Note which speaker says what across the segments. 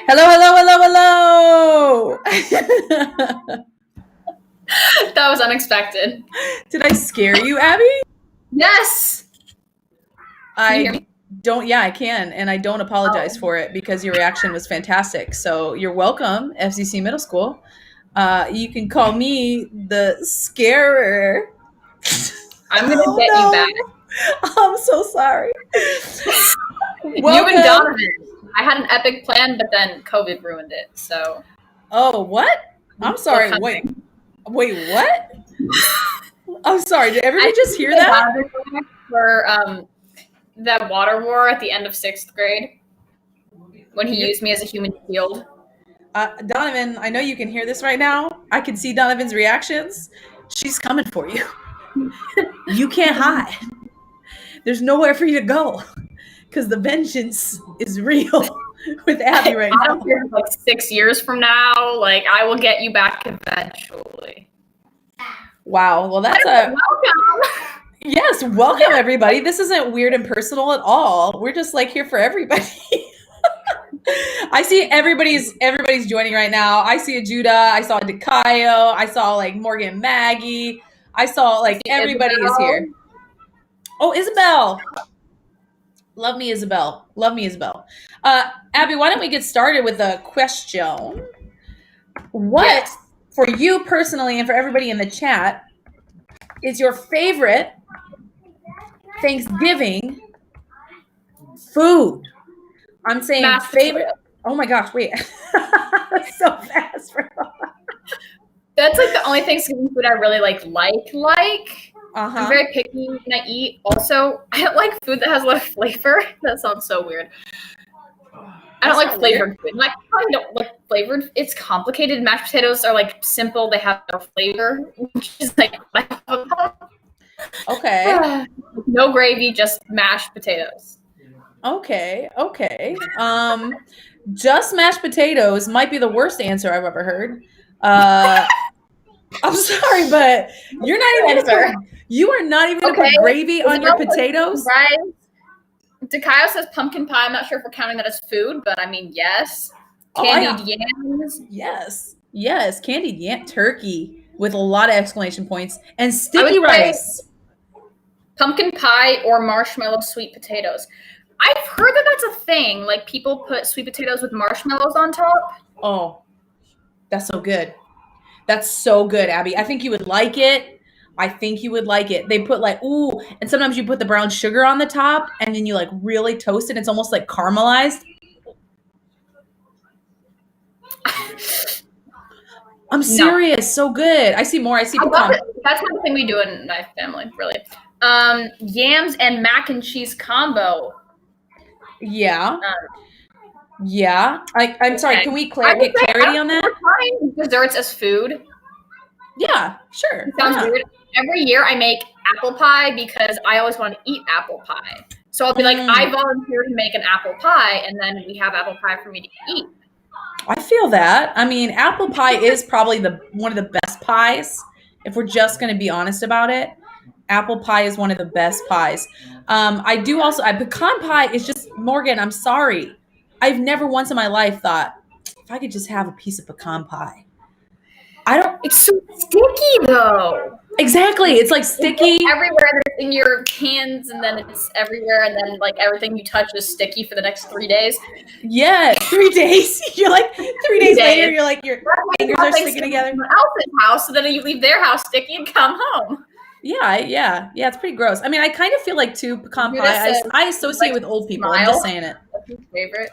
Speaker 1: Hello, hello, hello, hello.
Speaker 2: That was unexpected.
Speaker 1: Did I scare you, Abby?
Speaker 2: Yes. Can you hear me?
Speaker 1: Yeah, I can. And I don't apologize
Speaker 2: Oh,
Speaker 1: for it because your reaction was fantastic. So you're welcome, FCC Middle School. You can call me the scarer.
Speaker 2: I'm gonna
Speaker 1: Oh,
Speaker 2: get you back.
Speaker 1: no. I'm so sorry.
Speaker 2: You and
Speaker 1: Welcome.
Speaker 2: Donovan. I had an epic plan, but then COVID ruined it. So
Speaker 1: Oh, what? I'm
Speaker 2: book
Speaker 1: sorry. Wait,
Speaker 2: hunting.
Speaker 1: what? I'm sorry. Did
Speaker 2: I
Speaker 1: everybody just hear
Speaker 2: think
Speaker 1: that?
Speaker 2: Donovan for that water war at the end of 6th grade when he
Speaker 1: You're,
Speaker 2: used me as a human shield.
Speaker 1: Donovan, I know you can hear this right now. I can see Donovan's reactions. She's coming for you. You can't hide. There's nowhere for you to go because the vengeance is real with Abby right
Speaker 2: I don't
Speaker 1: now.
Speaker 2: care if like 6 years from now, like I will get you back eventually.
Speaker 1: Wow. Well, that's a
Speaker 2: Welcome.
Speaker 1: yes. Welcome, everybody. This isn't weird and personal at all. We're just like here for everybody. I see everybody's joining right now. I see a Judah. I saw a Dekayo. I saw like Morgan, Maggie. I saw like everybody is here.
Speaker 2: Isabel.
Speaker 1: Oh, Isabel. Love me, Isabel. Love me, Isabel. Abby, why don't we get started with a question? What,
Speaker 2: Yes.
Speaker 1: for you personally and for everybody in the chat, is your favorite Thanksgiving food? I'm saying
Speaker 2: Mashed
Speaker 1: favorite.
Speaker 2: potato.
Speaker 1: Oh my gosh, wait. So fast.
Speaker 2: That's like the only Thanksgiving food I really like. I'm
Speaker 1: Uh-huh.
Speaker 2: very picky when I eat. Also, I don't like food that has a lot of flavor. That sounds so weird. I don't
Speaker 1: That's
Speaker 2: like
Speaker 1: not weird.
Speaker 2: flavored food. Like I don't like flavored. It's complicated. Mashed potatoes are like simple. They have no flavor, which is like
Speaker 1: Okay.
Speaker 2: no gravy, just mashed potatoes.
Speaker 1: Okay. Just mashed potatoes might be the worst answer I've ever heard. I'm sorry, but you're not even gonna
Speaker 2: Answer.
Speaker 1: put you are not even gonna
Speaker 2: Okay.
Speaker 1: put gravy on your
Speaker 2: Isabel says
Speaker 1: potatoes?
Speaker 2: rice. Dekayo says pumpkin pie. I'm not sure if we're counting that as food, but I mean, yes. Candied yams.
Speaker 1: Yes, candied yam turkey with a lot of exclamation points and
Speaker 2: I would
Speaker 1: sticky
Speaker 2: say
Speaker 1: rice.
Speaker 2: pumpkin pie or marshmallow sweet potatoes. I've heard that that's a thing. Like people put sweet potatoes with marshmallows on top.
Speaker 1: Oh, that's so good. That's so good, Abby. I think you would like it. They put like, ooh, and sometimes you put the brown sugar on the top and then you like really toast it. It's almost like caramelized. I'm serious. So good. I see more. I see pecan.
Speaker 2: That's not the thing we do in my family, really. Yams and mac and cheese combo.
Speaker 1: Yeah. Yeah. I'm sorry.
Speaker 2: Okay.
Speaker 1: Can we
Speaker 2: I would
Speaker 1: get
Speaker 2: say
Speaker 1: clarity on that?
Speaker 2: we're trying desserts as food.
Speaker 1: Yeah, sure.
Speaker 2: It
Speaker 1: Why
Speaker 2: sounds
Speaker 1: not?
Speaker 2: weird. Every year I make apple pie because I always want to eat apple pie. So I'll be like, I volunteer to make an apple pie, and then we have apple pie for me to eat.
Speaker 1: I feel that. I mean, apple pie is probably one of the best pies. If we're just going to be honest about it, apple pie is one of the best pies. I do also. Pecan pie is just Morgan. I'm sorry. I've never once in my life thought if I could just have a piece of pecan pie. I don't.
Speaker 2: It's so sticky though.
Speaker 1: Exactly. It's like sticky.
Speaker 2: It's everywhere. It's in your hands, and then it's everywhere, and then like everything you touch is sticky for the next 3 days.
Speaker 1: Yeah, 3 days. You're like 3 days later. You're like your fingers are sticking together.
Speaker 2: Someone else's house, so then you leave their house sticky and come home.
Speaker 1: Yeah. It's pretty gross. I mean, I kind of feel like too pecan pie. I associate with old people. I'm just saying it.
Speaker 2: That's your favorite.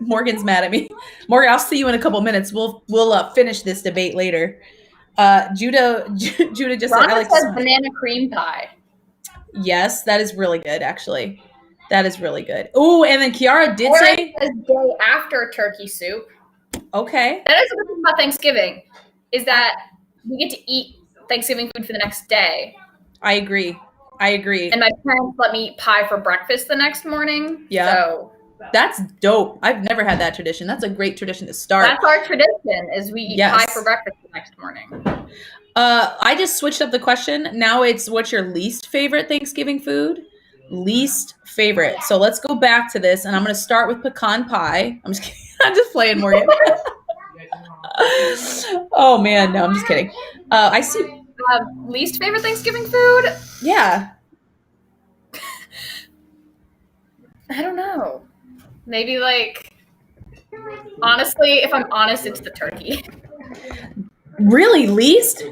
Speaker 1: Morgan's mad at me. Morgan, I'll see you in a couple minutes. We'll finish this debate later. Judah just said I like
Speaker 2: says banana cream pie.
Speaker 1: Yes, that is really good. Actually, that is really good. Oh, and then Kiara did say
Speaker 2: day after turkey soup.
Speaker 1: Okay,
Speaker 2: that is the thing about Thanksgiving, is that we get to eat Thanksgiving food for the next day.
Speaker 1: I agree.
Speaker 2: And my parents let me eat pie for breakfast the next morning.
Speaker 1: Yeah.
Speaker 2: So
Speaker 1: that's dope. I've never had that tradition. That's a great tradition to start.
Speaker 2: That's our tradition, is we eat pie for breakfast the next morning.
Speaker 1: I just switched up the question. Now it's what's your least favorite Thanksgiving food? Least favorite. So let's go back to this, and I'm going to start with pecan pie. I'm just kidding. I'm just playing, Morgan. Oh man, no, I'm just kidding. I see.
Speaker 2: Least favorite Thanksgiving food?
Speaker 1: Yeah.
Speaker 2: I don't know. Maybe like, honestly, if I'm honest, it's the turkey.
Speaker 1: Really, least?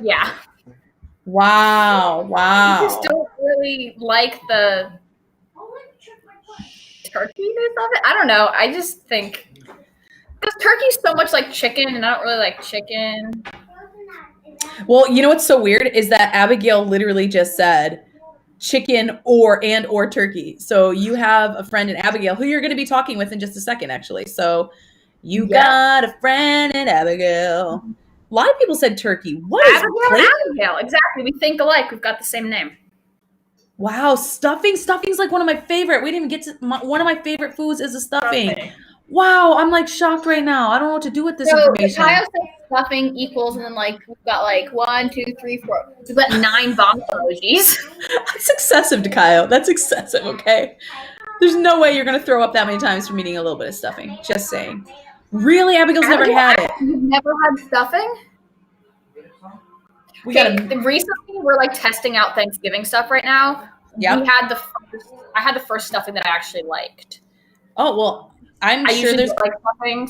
Speaker 2: Yeah.
Speaker 1: Wow.
Speaker 2: I just don't really like the turkeyness of it. I don't know. I just think because turkey's so much like chicken, and I don't really like chicken.
Speaker 1: Well, you know what's so weird is that Abigail literally just said chicken or turkey. So you have a friend in Abigail who you're going to be talking with in just a second, actually. So you got a friend in Abigail. A lot of people said turkey. What is
Speaker 2: Abigail? Exactly. We think alike. We've got the same name.
Speaker 1: Wow, stuffing. Stuffing's like one of my favorite. We didn't even get to one of my favorite foods is a stuffing. Wow, I'm like shocked right now. I don't know what to do with this information.
Speaker 2: Kyle says stuffing equals, and then like we've got like 1, 2, 3, 4. We've got 9 bomb emojis.
Speaker 1: That's excessive, Kyle. That's excessive. Okay, there's no way you're gonna throw up that many times from eating a little bit of stuffing. Just saying. Really, Abigail's never had it.
Speaker 2: You've never had stuffing? Recently, we're like testing out Thanksgiving stuff right now.
Speaker 1: Yeah.
Speaker 2: I had the first stuffing that I actually liked.
Speaker 1: Oh well. I'm sure there's
Speaker 2: like stuffing,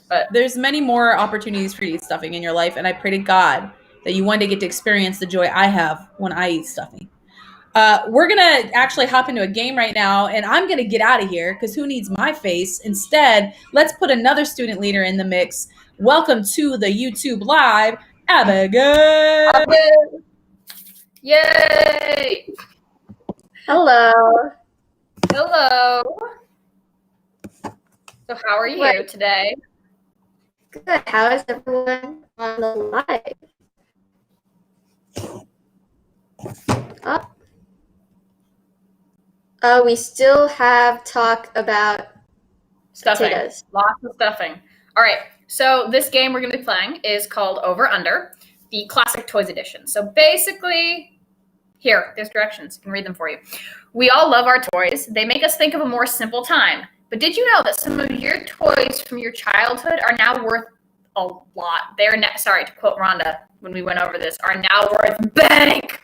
Speaker 2: but
Speaker 1: there's many more opportunities for you to eat stuffing in your life, and I pray to God that you one day get to experience the joy I have when I eat stuffing. We're gonna actually hop into a game right now, and I'm gonna get out of here because who needs my face? Instead, let's put another student leader in the mix. Welcome to the YouTube Live, Abigail.
Speaker 2: Yay!
Speaker 3: Hello.
Speaker 2: Hello. So how are you today?
Speaker 3: Good. How is everyone on the live? We still have talk about
Speaker 2: stuffing.
Speaker 3: Potatoes.
Speaker 2: Lots of stuffing. All right. So this game we're going to be playing is called Over Under, the Classic Toys Edition. So basically, there's directions. I can read them for you. We all love our toys. They make us think of a more simple time. But did you know that some of your toys from your childhood are now worth a lot? Sorry, to quote Rhonda when we went over this, are now worth bank.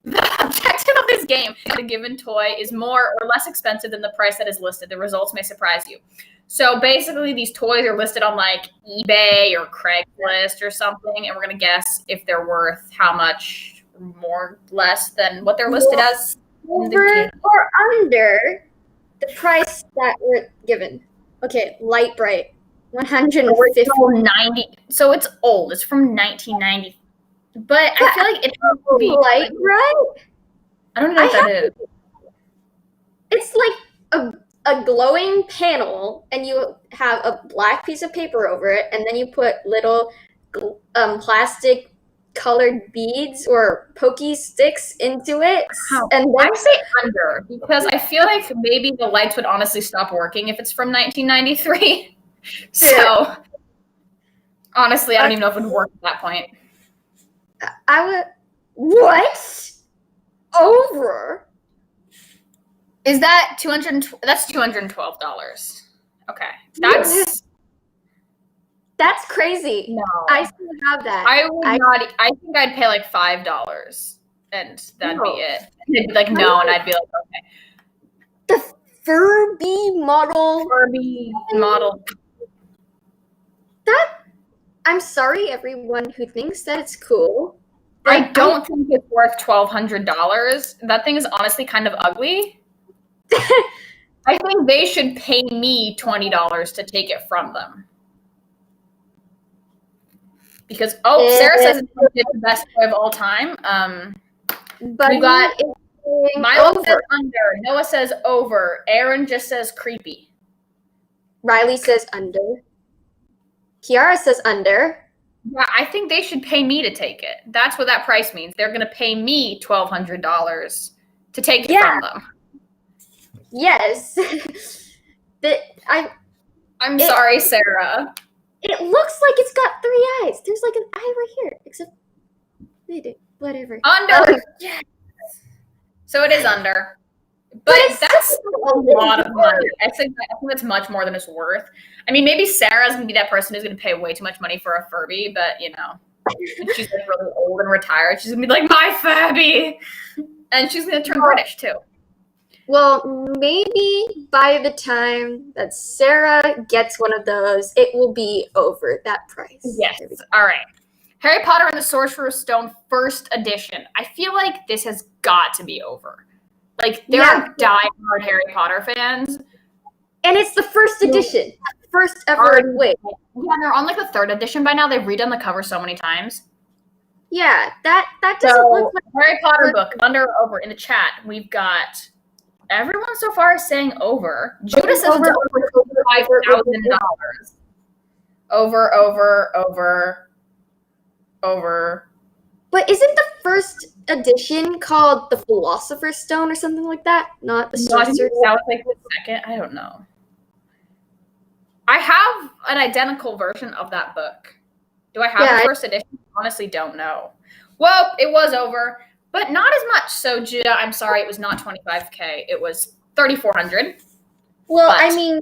Speaker 2: The objective of this game is that a given toy is more or less expensive than the price that is listed. The results may surprise you. So basically, these toys are listed on like eBay or Craigslist or something, and we're going to guess if they're worth how much more, less than what they're listed as.
Speaker 3: Over or under the price that we're given. Okay, light bright. 150.
Speaker 2: 90. So it's old. It's from 1990. But I feel like it's
Speaker 3: light bright.
Speaker 2: I don't know what that is.
Speaker 3: It's like a glowing panel, and you have a black piece of paper over it, and then you put little plastic colored beads or pokey sticks into it. And then
Speaker 2: I say under because I feel like maybe the lights would honestly stop working if it's from 1993. So honestly, I don't even know if it would work at that point.
Speaker 3: I would. What? Over?
Speaker 2: Is that $200? That's $212. Okay,
Speaker 3: that's crazy.
Speaker 2: No,
Speaker 3: I still have that.
Speaker 2: I would not. I think I'd pay like $5, and that'd be it. They'd be like, no, and I'd be like, okay.
Speaker 3: The Furby model. That. I'm sorry, everyone who thinks that it's cool.
Speaker 2: I don't think it's worth $1,200. That thing is honestly kind of ugly. I think they should pay me $20 to take it from them. Because Sarah says it's the best toy of all time.
Speaker 3: But
Speaker 2: we got Milo says under. Noah says over. Aaron just says creepy.
Speaker 3: Riley says under. Kiara says under.
Speaker 2: Yeah, I think they should pay me to take it. That's what that price means. They're going to pay me $1,200 to take it from them.
Speaker 3: Yes.
Speaker 2: I'm sorry, Sarah.
Speaker 3: It looks like it's got 3 eyes. There's like an eye right here. Except they do. Whatever.
Speaker 2: Under. Yes. So it is under. But that's a lot of money. I think that's much more than it's worth. I mean, maybe Sarah's gonna be that person who's gonna pay way too much money for a Furby, but you know, when she's like really old and retired, she's gonna be like, my Furby, and she's gonna turn British too.
Speaker 3: Well, maybe by the time that Sarah gets one of those, it will be over that price.
Speaker 2: Yes. All right. Harry Potter and the Sorcerer's Stone first edition. I feel like this has got to be over. Like, there are diehard Harry Potter fans.
Speaker 3: And it's the first edition. First ever. Wait.
Speaker 2: Yeah, they're on like the third edition by now. They've redone the cover so many times.
Speaker 3: Yeah, that doesn't look like
Speaker 2: Harry Potter book, under or over in the chat. We've got everyone so far is saying over. Judah says it's over $5,000. Over. But
Speaker 3: isn't the first edition called the Philosopher's Stone or something like that? Not the Sorcerer's Stone?
Speaker 2: That was like the second. I don't know. I have an identical version of that book. Do I have the first edition? Honestly, don't know. Well, it was over, but not as much. So, Judah, I'm sorry, it was not $25,000. It was $3,400.
Speaker 3: Well, I mean,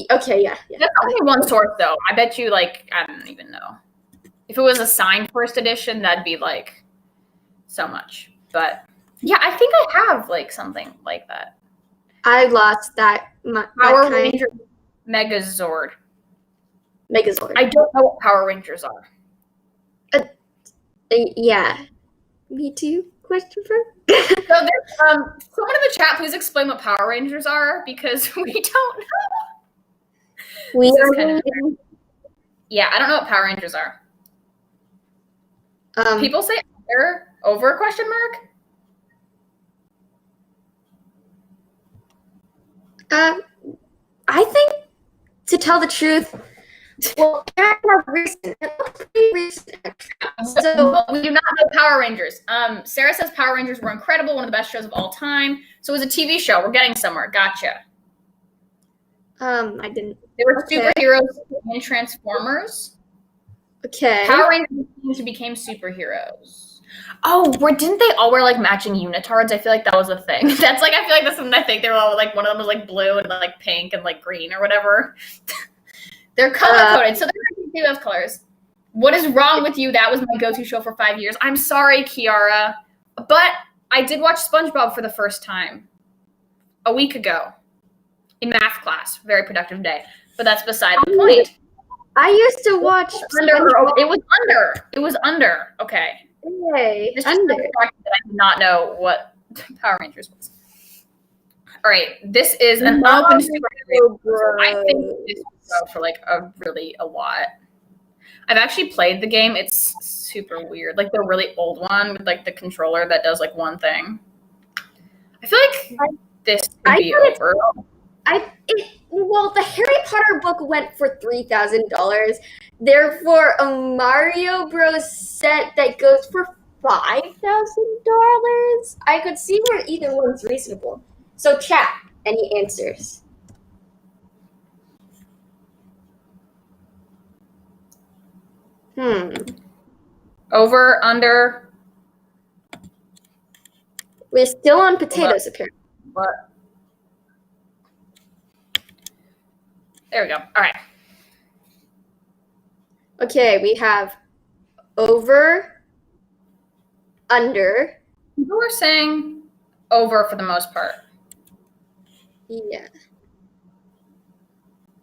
Speaker 3: okay, yeah.
Speaker 2: That's only one source, though. I bet you, like, I don't even know. If it was a signed first edition, that'd be like so much. But yeah, I think I have like something like that.
Speaker 3: I lost that.
Speaker 2: Power Ranger Megazord. I don't know what Power Rangers are.
Speaker 3: Yeah. Me too? Question for?
Speaker 2: So there's someone in the chat, please explain what Power Rangers are because we don't know. Yeah, I don't know what Power Rangers are. People say over question mark?
Speaker 3: I think, to tell the truth, well, they're more recent.
Speaker 2: So we do not know Power Rangers. Sarah says Power Rangers were incredible, one of the best shows of all time. So it was a TV show. We're getting somewhere. Gotcha.
Speaker 3: I didn't.
Speaker 2: They were superheroes in Transformers.
Speaker 3: Okay.
Speaker 2: Power Rangers became superheroes. Oh, didn't they all wear like matching unitards? I feel like that was a thing. That's like, I feel like that's something I think they were all like, one of them was like blue and like pink and like green or whatever. They're color coded, so they're see those colors. What is wrong with you? That was my go-to show for 5 years. I'm sorry, Kiara, but I did watch SpongeBob for the first time a week ago in math class. Very productive day, but that's beside the point.
Speaker 3: I used to watch
Speaker 2: It was under. Okay.
Speaker 3: Hey,
Speaker 2: this just that I did not know what Power Rangers was. All right, this is an open super. I think this will go for like a lot. I've actually played the game. It's super weird. Like the really old one with like the controller that does like one thing. I feel like this could be over.
Speaker 3: Well, the Harry Potter book went for $3,000. Therefore, a Mario Bros. Set that goes for $5,000. I could see where either one's reasonable. So, chat, any answers?
Speaker 2: Over, under.
Speaker 3: We're still on potatoes, apparently.
Speaker 2: What? There we go. All right.
Speaker 3: Okay, we have over, under.
Speaker 2: People are saying over for the most part.
Speaker 3: Yeah.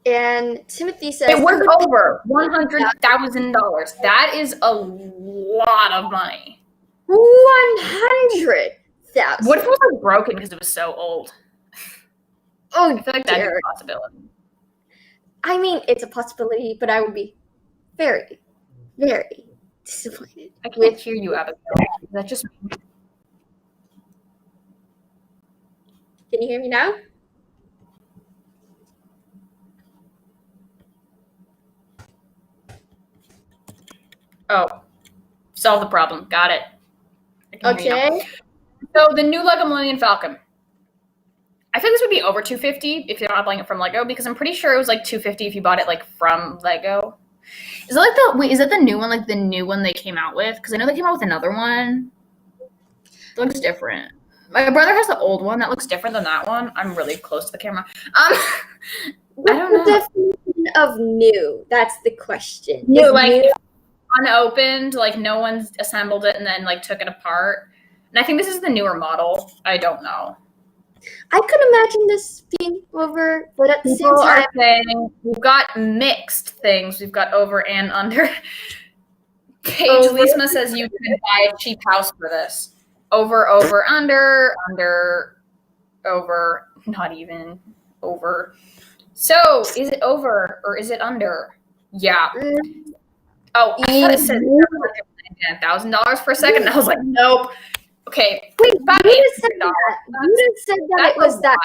Speaker 3: And Timothy says
Speaker 2: it was over $100,000. That is a lot of money.
Speaker 3: 100,000.
Speaker 2: What if it was like broken because it was so old?
Speaker 3: Oh,
Speaker 2: I feel like that's a possibility.
Speaker 3: I mean, it's a possibility, but I would be very, very disappointed.
Speaker 2: I can't hear you, Abigail. Is that just me?
Speaker 3: Can you hear me now?
Speaker 2: Oh, solve the problem. Got it.
Speaker 3: Okay.
Speaker 2: So the new Lego Millennium Falcon. I think this would be over $250 if you're not buying it from Lego, because I'm pretty sure it was like $250 if you bought it like from Lego. Is it like is it the new one, like the new one they came out with? Because I know they came out with another one. It looks different. My brother has the old one that looks different than that one. I'm really close to the camera. I don't know.
Speaker 3: The definition of new. That's the question.
Speaker 2: New,
Speaker 3: Is
Speaker 2: like
Speaker 3: new
Speaker 2: unopened, like no one's assembled it and then like took it apart. And I think this is the newer model. I don't know.
Speaker 3: I could imagine this being over, but at the same
Speaker 2: People
Speaker 3: time,
Speaker 2: are saying we've got mixed things. We've got over and under. Paige
Speaker 3: Over.
Speaker 2: Lisma says you could buy a cheap house for this. Over, under, over, not even over. So, is it over or is it under? Yeah. Oh, I thought it said $1,000 for a second. And I was like, nope. Okay.
Speaker 3: wait,
Speaker 2: about
Speaker 3: Judah said
Speaker 2: $800.
Speaker 3: that. Judah said that it was that.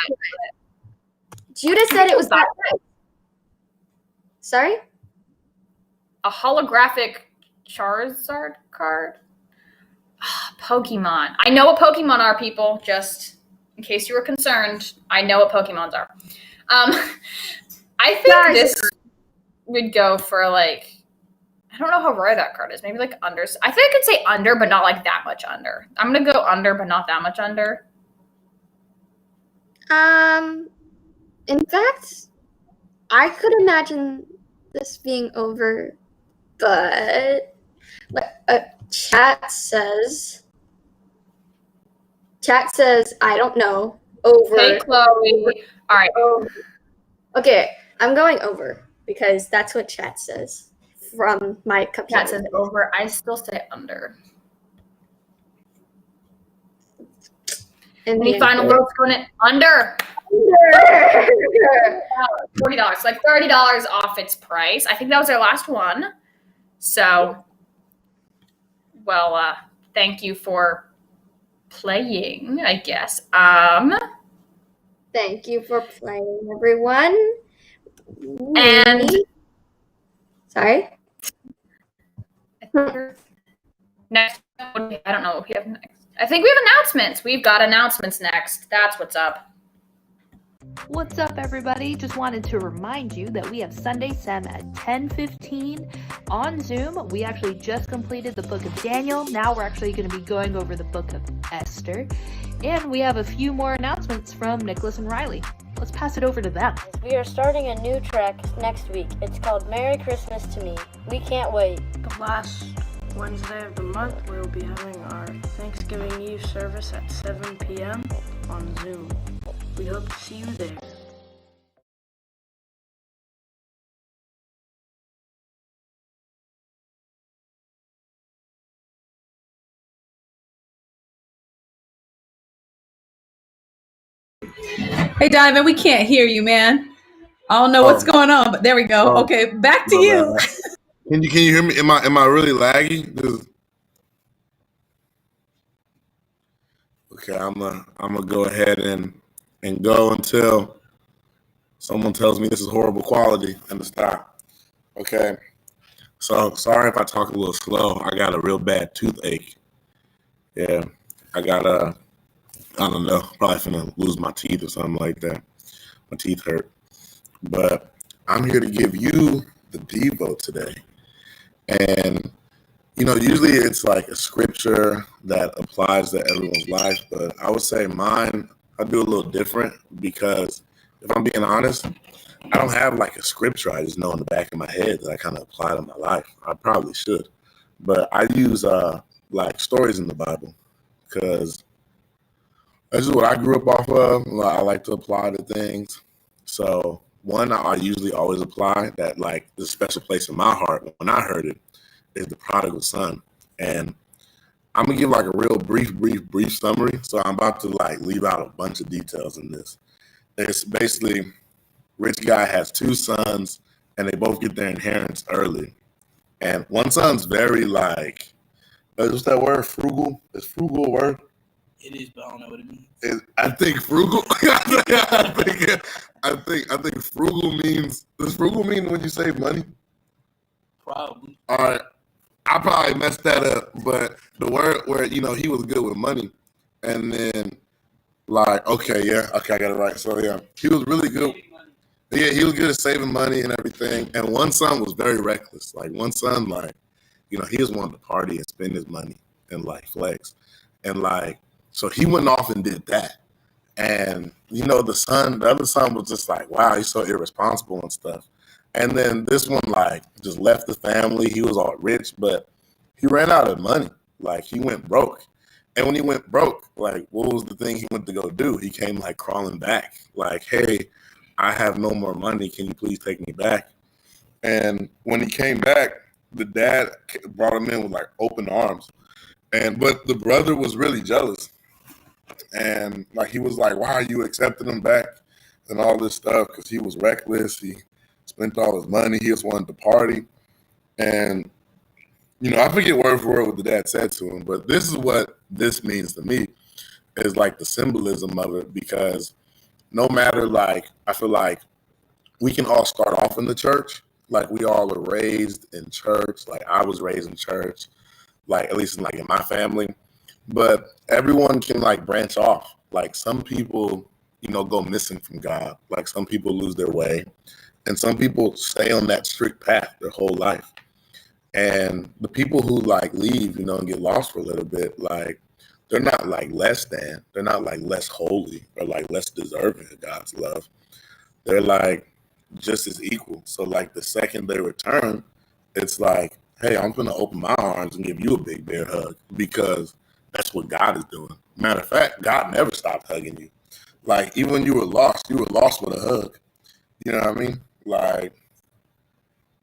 Speaker 3: Judah said it was that. Sorry?
Speaker 2: A holographic Charizard card? Pokemon. I know what Pokemon are, people. Just in case you were concerned, I know what Pokemons are. I think this would go for like, I don't know how rare that card is. Maybe like under. I think I could say under, but not like that much under. I'm gonna go under, but not that much under.
Speaker 3: In fact, I could imagine this being over, but chat says I don't know. Over.
Speaker 2: Hey, Chloe. All right.
Speaker 3: Okay, I'm going over because that's what chat says from my computer.
Speaker 2: Chat says over. I still say under. Any final votes on it? Under. $40, like $30 off its price. I think that was our last one. So, well, thank you for playing, I guess.
Speaker 3: Thank you for playing, everyone.
Speaker 2: And
Speaker 3: sorry.
Speaker 2: Next, I don't know what we have next. I think we have announcements. We've got announcements next. That's what's up.
Speaker 4: What's up, everybody? Just wanted to remind you that we have Sunday Sem at 10:15 on Zoom. We actually just completed the book of Daniel. Now we're actually going to be going over the book of Esther. And we have a few more announcements from Nicholas and Riley. Let's pass it over to them.
Speaker 5: We are starting a new track next week. It's called Merry Christmas to Me. We can't wait.
Speaker 6: The last Wednesday of the month, we will be having our Thanksgiving Eve service at 7 p.m. on Zoom. We hope to see you there.
Speaker 1: Hey, Diamond, we can't hear you, man. I don't know what's going on, but there we go. Okay, back to you.
Speaker 7: Can you hear me? Am I really laggy? Okay, I'm gonna go ahead and go until someone tells me this is horrible quality and to stop. Okay. So sorry if I talk a little slow. I got a real bad toothache. Yeah. I got I don't know, probably finna lose my teeth or something like that. My teeth hurt. But I'm here to give you the Devo today. And usually it's like a scripture that applies to everyone's life, but I would say mine, I do a little different because if I'm being honest, I don't have like a scripture I just know in the back of my head that I kind of apply to my life. I probably should, but I use like stories in the Bible because that's just what I grew up off of. I like to apply to things. So one I usually always apply that like the special place in my heart when I heard it is the prodigal son. And I'm gonna give like a real brief summary. So I'm about to like leave out a bunch of details in this. It's basically rich guy has two sons and they both get their inheritance early. And one son's very like, what's that word? Frugal? Is frugal a word?
Speaker 8: It is, but I don't know what it means.
Speaker 7: I think frugal. I think frugal means. Does frugal mean when you save money?
Speaker 8: Probably.
Speaker 7: All right, I probably messed that up, but the word where he was good with money, and then I got it right. So yeah, he was really good. Yeah, he was good at saving money and everything. And one son was very reckless. Like one son, he just wanted to party and spend his money and like flex, and like. So he went off and did that. And, you know, the other son was just like, wow, he's so irresponsible and stuff. And then this one, like, just left the family. He was all rich, but he ran out of money. Like, he went broke. And when he went broke, like, what was the thing he went to go do? He came, like, crawling back. Like, hey, I have no more money. Can you please take me back? And when he came back, the dad brought him in with, like, open arms. But the brother was really jealous. And, like, he was like, why are you accepting him back and all this stuff? Because he was reckless. He spent all his money. He just wanted to party. And, you know, I forget word for word what the dad said to him, but this is what this means to me, is like the symbolism of it, because no matter, like, I feel like we can all start off in the church. Like, we all are raised in church. Like, I was raised in church, like, at least in my family. But everyone can, like, branch off. Like, some people, you know, go missing from God. Like, some people lose their way. And some people stay on that strict path their whole life. And the people who, like, leave, you know, and get lost for a little bit, like, they're not, like, less than. They're not, like, less holy or, like, less deserving of God's love. They're, like, just as equal. So, like, the second they return, it's like, hey, I'm going to open my arms and give you a big bear hug, because that's what God is doing. Matter of fact, God never stopped hugging you. Like, even when you were lost with a hug. You know what I mean? Like,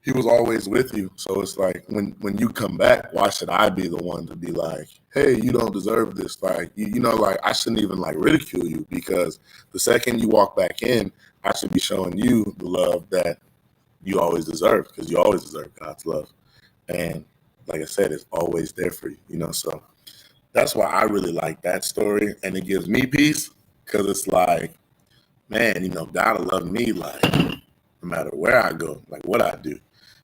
Speaker 7: he was always with you. So it's like, when you come back, why should I be the one to be like, hey, you don't deserve this? Like, you know, like, I shouldn't even, like, ridicule you, because the second you walk back in, I should be showing you the love that you always deserve, because you always deserve God's love. And like I said, it's always there for you, you know? So that's why I really like that story. And it gives me peace, because it's like, man, you know, God will love me, like, no matter where I go, like what I do.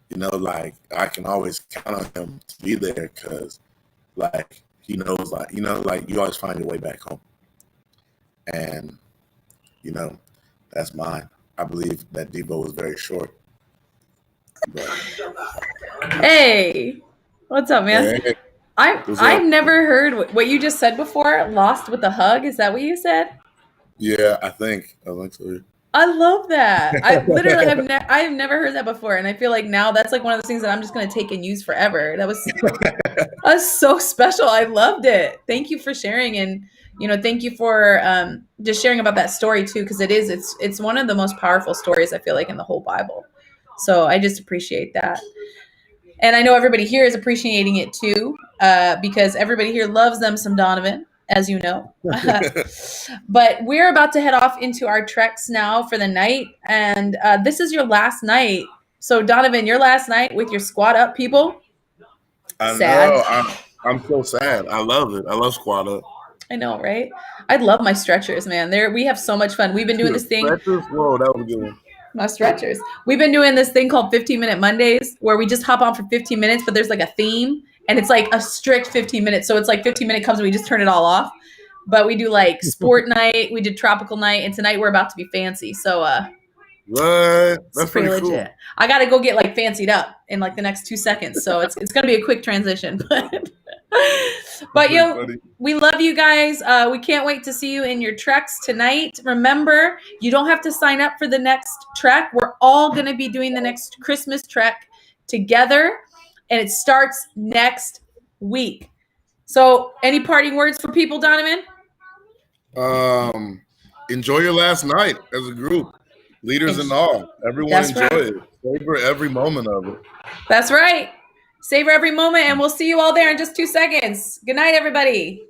Speaker 7: You know, like, I can always count on him to be there, because, like, he knows, like, you know, like, you always find your way back home. And, you know, that's mine. I believe that Devo was very short. But,
Speaker 1: Hey, what's up, man?
Speaker 7: hey,
Speaker 1: I've never heard what you just said before. Lost with a hug. Is that what you said?
Speaker 7: yeah, I think so.
Speaker 1: I love that. I literally I have never heard that before, and I feel like now that's like one of those things that I'm just gonna take and use forever. That was so special. I loved it. Thank you for sharing, and you know, thank you for just sharing about that story too, because it's one of the most powerful stories I feel like in the whole Bible. So I just appreciate that. And I know everybody here is appreciating it too, because everybody here loves them some Donovan, as you know. But we're about to head off into our treks now for the night. And this is your last night. So, Donovan, your last night with your squad up people.
Speaker 7: I
Speaker 1: Sad.
Speaker 7: know. I'm so sad. I love it. I love squad up.
Speaker 1: I know, right? I love my stretchers, man. We have so much fun. We've been doing this thing.
Speaker 7: Stretchers? Whoa, that was a good one.
Speaker 1: My stretchers. We've been doing this thing called 15-minute Mondays, where we just hop on for 15 minutes, but there's like a theme, and it's like a strict 15 minutes. So it's like 15-minute comes and we just turn it all off. But we do like sport night, we did tropical night, and tonight we're about to be fancy. So
Speaker 7: what? That's
Speaker 1: pretty
Speaker 7: pretty
Speaker 1: legit.
Speaker 7: cool.
Speaker 1: I gotta go get like fancied up in like the next 2 seconds. So it's gonna be a quick transition. But yo,
Speaker 7: funny.
Speaker 1: we love you guys. We can't wait to see you in your treks tonight. Remember, you don't have to sign up for the next trek. We're all gonna be doing the next Christmas trek together, and it starts next week. So any parting words for people, Donovan?
Speaker 7: Enjoy your last night as a group, leaders and all. Everyone
Speaker 1: That's
Speaker 7: enjoy
Speaker 1: right.
Speaker 7: it. Savor every moment of it.
Speaker 1: That's right. Savor every moment, and we'll see you all there in just 2 seconds. Good night, everybody.